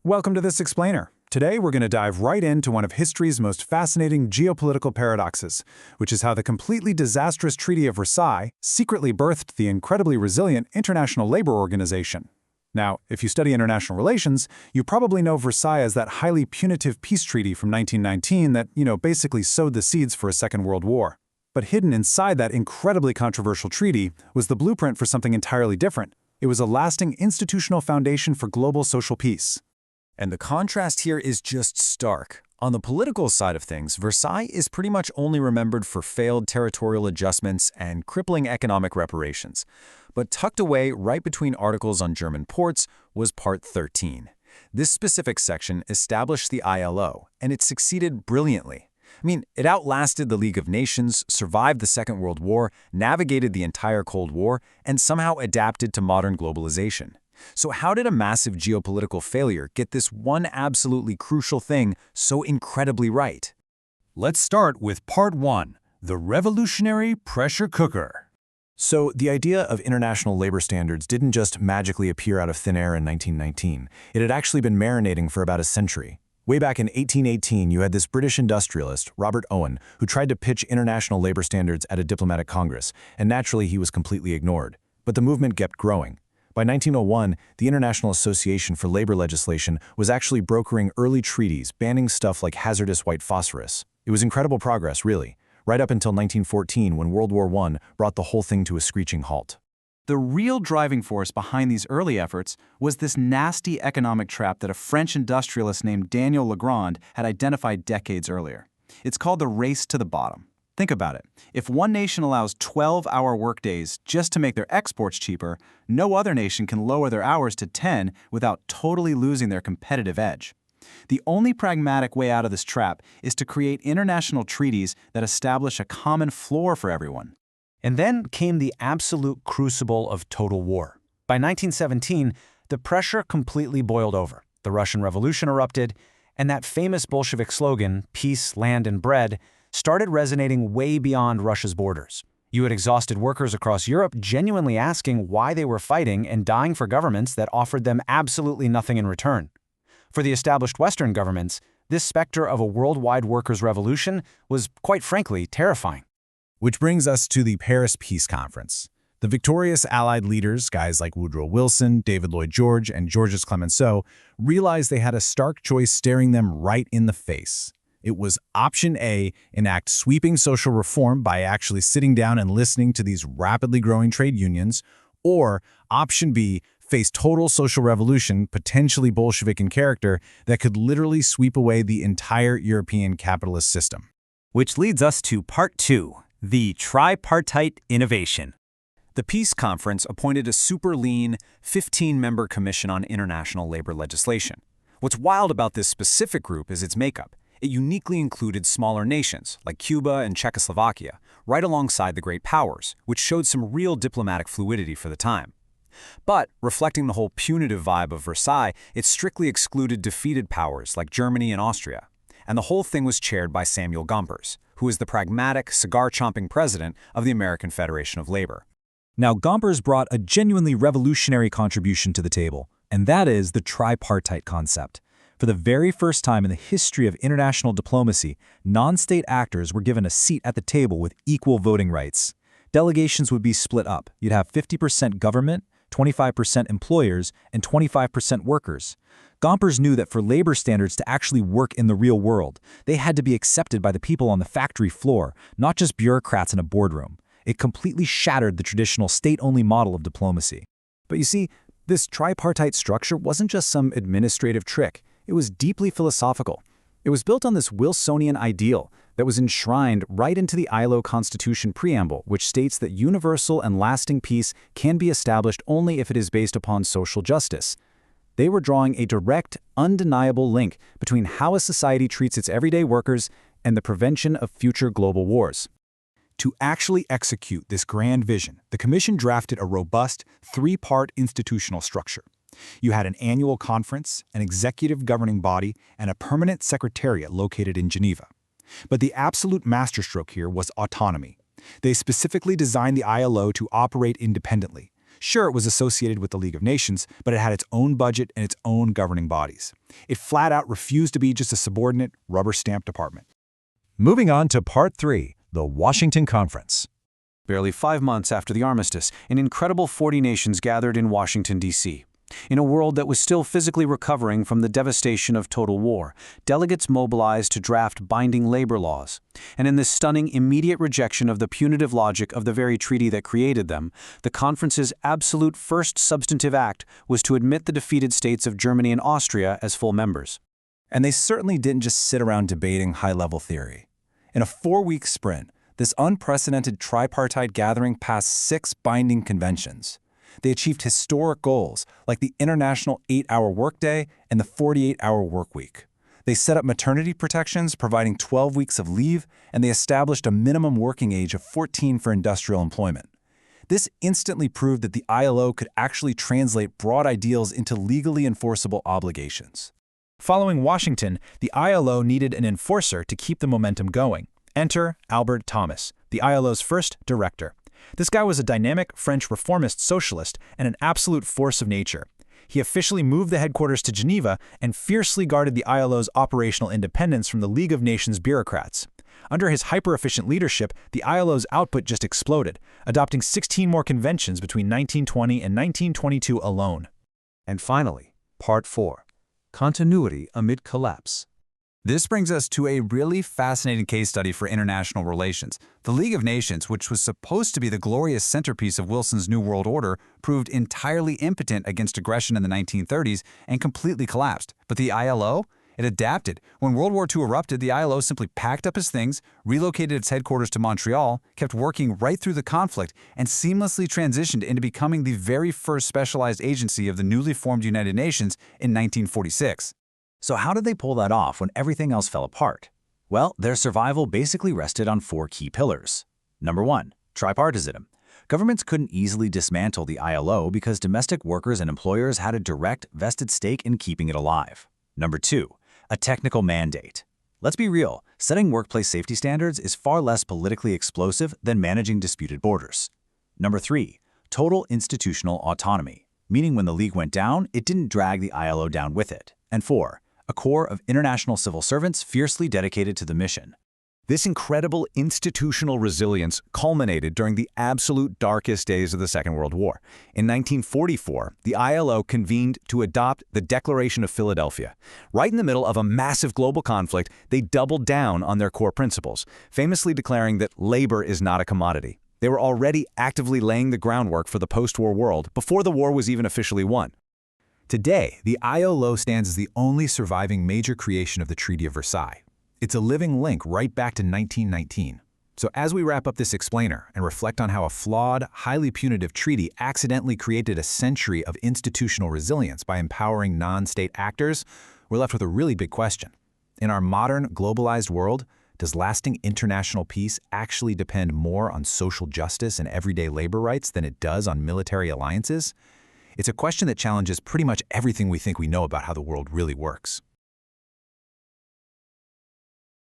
Welcome to this explainer. Today we're going to dive right into one of history's most fascinating geopolitical paradoxes, which is how the completely disastrous Treaty of Versailles secretly birthed the incredibly resilient International Labor Organization. Now, if you study international relations, you probably know Versailles as that highly punitive peace treaty from 1919 that, basically sowed the seeds for a Second World War. But hidden inside that incredibly controversial treaty was the blueprint for something entirely different. It was a lasting institutional foundation for global social peace. And the contrast here is just stark. On the political side of things, Versailles is pretty much only remembered for failed territorial adjustments and crippling economic reparations. But tucked away right between articles on German ports was Part 13. This specific section established the ILO, and it succeeded brilliantly. It outlasted the League of Nations, survived the Second World War, navigated the entire Cold War, and somehow adapted to modern globalization. So how did a massive geopolitical failure get this one absolutely crucial thing so incredibly right? Let's start with Part 1, the revolutionary pressure cooker. So the idea of international labor standards didn't just magically appear out of thin air in 1919. It had actually been marinating for about a century. Way back in 1818, you had this British industrialist, Robert Owen, who tried to pitch international labor standards at a diplomatic congress, and naturally he was completely ignored. But the movement kept growing. By 1901, the International Association for Labor Legislation was actually brokering early treaties banning stuff like hazardous white phosphorus. It was incredible progress, really, right up until 1914 when World War I brought the whole thing to a screeching halt. The real driving force behind these early efforts was this nasty economic trap that a French industrialist named Daniel Legrand had identified decades earlier. It's called the race to the bottom. Think about it. If one nation allows 12-hour workdays just to make their exports cheaper, no other nation can lower their hours to 10 without totally losing their competitive edge. The only pragmatic way out of this trap is to create international treaties that establish a common floor for everyone. And then came the absolute crucible of total war. By 1917, the pressure completely boiled over. The Russian Revolution erupted, and that famous Bolshevik slogan, peace, land, and bread, started resonating way beyond Russia's borders. You had exhausted workers across Europe genuinely asking why they were fighting and dying for governments that offered them absolutely nothing in return. For the established Western governments, this specter of a worldwide workers' revolution was, quite frankly, terrifying. Which brings us to the Paris Peace Conference. The victorious Allied leaders, guys like Woodrow Wilson, David Lloyd George, and Georges Clemenceau, realized they had a stark choice staring them right in the face. It was Option A, enact sweeping social reform by actually sitting down and listening to these rapidly growing trade unions, or Option B, face total social revolution, potentially Bolshevik in character, that could literally sweep away the entire European capitalist system. Which leads us to Part 2, the tripartite innovation. The Peace Conference appointed a super lean, 15-member Commission on International Labor Legislation. What's wild about this specific group is its makeup. It uniquely included smaller nations, like Cuba and Czechoslovakia, right alongside the great powers, which showed some real diplomatic fluidity for the time. But, reflecting the whole punitive vibe of Versailles, it strictly excluded defeated powers like Germany and Austria. And the whole thing was chaired by Samuel Gompers, who is the pragmatic, cigar-chomping president of the American Federation of Labor. Now, Gompers brought a genuinely revolutionary contribution to the table, and that is the tripartite concept. For the very first time in the history of international diplomacy, non-state actors were given a seat at the table with equal voting rights. Delegations would be split up. You'd have 50% government, 25% employers, and 25% workers. Gompers knew that for labor standards to actually work in the real world, they had to be accepted by the people on the factory floor, not just bureaucrats in a boardroom. It completely shattered the traditional state-only model of diplomacy. But you see, this tripartite structure wasn't just some administrative trick. It was deeply philosophical. It was built on this Wilsonian ideal that was enshrined right into the ILO Constitution preamble, which states that universal and lasting peace can be established only if it is based upon social justice. They were drawing a direct, undeniable link between how a society treats its everyday workers and the prevention of future global wars. To actually execute this grand vision, the Commission drafted a robust, three-part institutional structure. You had an annual conference, an executive governing body, and a permanent secretariat located in Geneva. But the absolute masterstroke here was autonomy. They specifically designed the ILO to operate independently, Sure, it was associated with the League of Nations, but it had its own budget and its own governing bodies. It flat out refused to be just a subordinate, rubber-stamped department. Moving on to Part 3, the Washington Conference. Barely 5 months after the armistice, an incredible 40 nations gathered in Washington, D.C. In a world that was still physically recovering from the devastation of total war, delegates mobilized to draft binding labor laws. And in this stunning, immediate rejection of the punitive logic of the very treaty that created them, the conference's absolute first substantive act was to admit the defeated states of Germany and Austria as full members. And they certainly didn't just sit around debating high-level theory. In a 4-week sprint, this unprecedented tripartite gathering passed 6 binding conventions. They achieved historic goals like the International 8-Hour Workday and the 48-Hour Workweek. They set up maternity protections, providing 12 weeks of leave, and they established a minimum working age of 14 for industrial employment. This instantly proved that the ILO could actually translate broad ideals into legally enforceable obligations. Following Washington, the ILO needed an enforcer to keep the momentum going. Enter Albert Thomas, the ILO's first director. This guy was a dynamic French reformist socialist and an absolute force of nature. He officially moved the headquarters to Geneva and fiercely guarded the ILO's operational independence from the League of Nations bureaucrats. Under his hyper-efficient leadership, the ILO's output just exploded, adopting 16 more conventions between 1920 and 1922 alone. And finally, Part 4, Continuity Amid Collapse. This brings us to a really fascinating case study for international relations. The League of Nations, which was supposed to be the glorious centerpiece of Wilson's New World Order, proved entirely impotent against aggression in the 1930s and completely collapsed. But the ILO? It adapted. When World War II erupted, the ILO simply packed up its things, relocated its headquarters to Montreal, kept working right through the conflict, and seamlessly transitioned into becoming the very first specialized agency of the newly formed United Nations in 1946. So how did they pull that off when everything else fell apart? Well, their survival basically rested on 4 key pillars. Number 1, tripartitism. Governments couldn't easily dismantle the ILO because domestic workers and employers had a direct, vested stake in keeping it alive. Number 2, a technical mandate. Let's be real, setting workplace safety standards is far less politically explosive than managing disputed borders. Number 3, total institutional autonomy, meaning when the League went down, it didn't drag the ILO down with it. And 4, a corps of international civil servants fiercely dedicated to the mission. This incredible institutional resilience culminated during the absolute darkest days of the Second World War. In 1944, the ILO convened to adopt the Declaration of Philadelphia. Right in the middle of a massive global conflict, they doubled down on their core principles, famously declaring that labor is not a commodity. They were already actively laying the groundwork for the post-war world before the war was even officially won. Today, the ILO stands as the only surviving major creation of the Treaty of Versailles. It's a living link right back to 1919. So as we wrap up this explainer and reflect on how a flawed, highly punitive treaty accidentally created a century of institutional resilience by empowering non-state actors, we're left with a really big question. In our modern, globalized world, does lasting international peace actually depend more on social justice and everyday labor rights than it does on military alliances? It's a question that challenges pretty much everything we think we know about how the world really works.